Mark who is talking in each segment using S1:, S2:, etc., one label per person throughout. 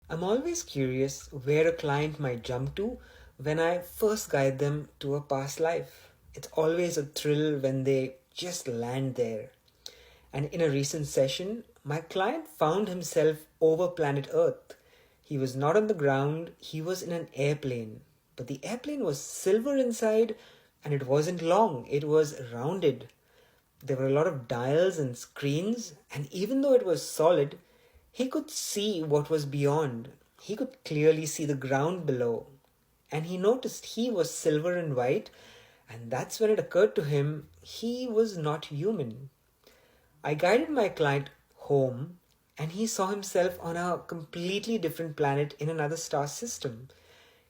S1: I'm always curious where a client might jump to when I first guide them to a past life. It's always a thrill when they just land there. And in a recent session, my client found himself over planet Earth. He was not on the ground, he was in an airplane. But the airplane was silver inside and it wasn't long, it was rounded. There were a lot of dials and screens, and even though it was solid, he could see what was beyond. He could clearly see the ground below. And he noticed he was silver and white, and that's when it occurred to him he was not human. I guided my client home, and he saw himself on a completely different planet in another star system.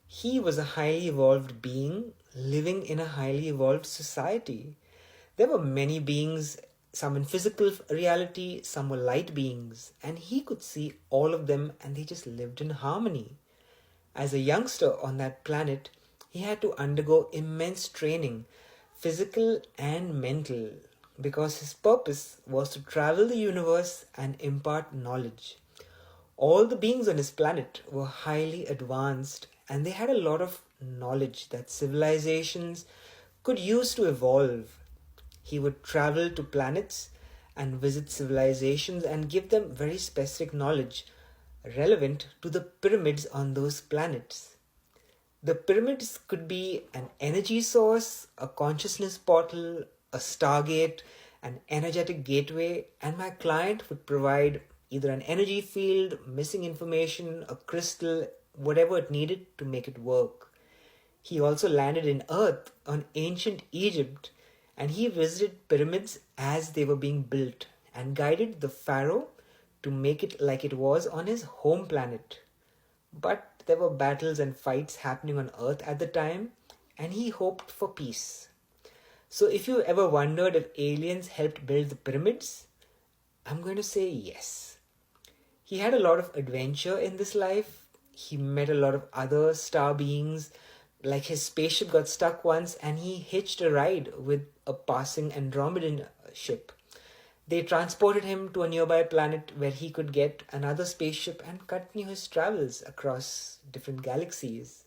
S1: He was a highly evolved being living in a highly evolved society. There were many beings, some in physical reality, some were light beings, and he could see all of them and they just lived in harmony. As a youngster on that planet, he had to undergo immense training, physical and mental, because his purpose was to travel the universe and impart knowledge. All the beings on his planet were highly advanced and they had a lot of knowledge that civilizations could use to evolve. He would travel to planets and visit civilizations and give them very specific knowledge relevant to the pyramids on those planets. The pyramids could be an energy source, a consciousness portal, a stargate, an energetic gateway, and my client would provide either an energy field, missing information, a crystal, whatever it needed to make it work. He also landed in Earth on ancient Egypt and he visited pyramids as they were being built and guided the pharaoh to make it like it was on his home planet. But there were battles and fights happening on Earth at the time, and he hoped for peace. So, if you ever wondered if aliens helped build the pyramids, I'm going to say yes. He had a lot of adventure in this life. He met a lot of other star beings. Like his spaceship got stuck once and he hitched a ride with a passing Andromedan ship. They transported him to a nearby planet where he could get another spaceship and continue his travels across different galaxies.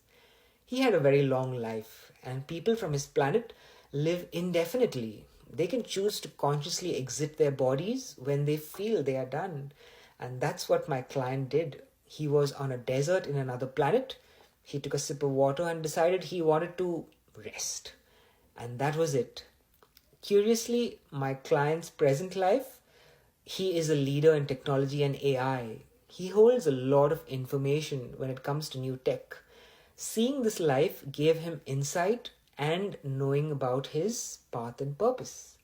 S1: He had a very long life, and people from his planet live indefinitely. They can choose to consciously exit their bodies when they feel they are done. And that's what my client did. He was on a desert in another planet. He took a sip of water and decided he wanted to rest. And that was it. Curiously, my client's present life, he is a leader in technology and AI. He holds a lot of information when it comes to new tech. Seeing this life gave him insight and knowing about his path and purpose.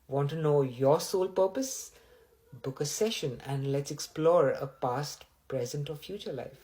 S1: Want to know your soul purpose? Book a session and let's explore a past, present, or future life.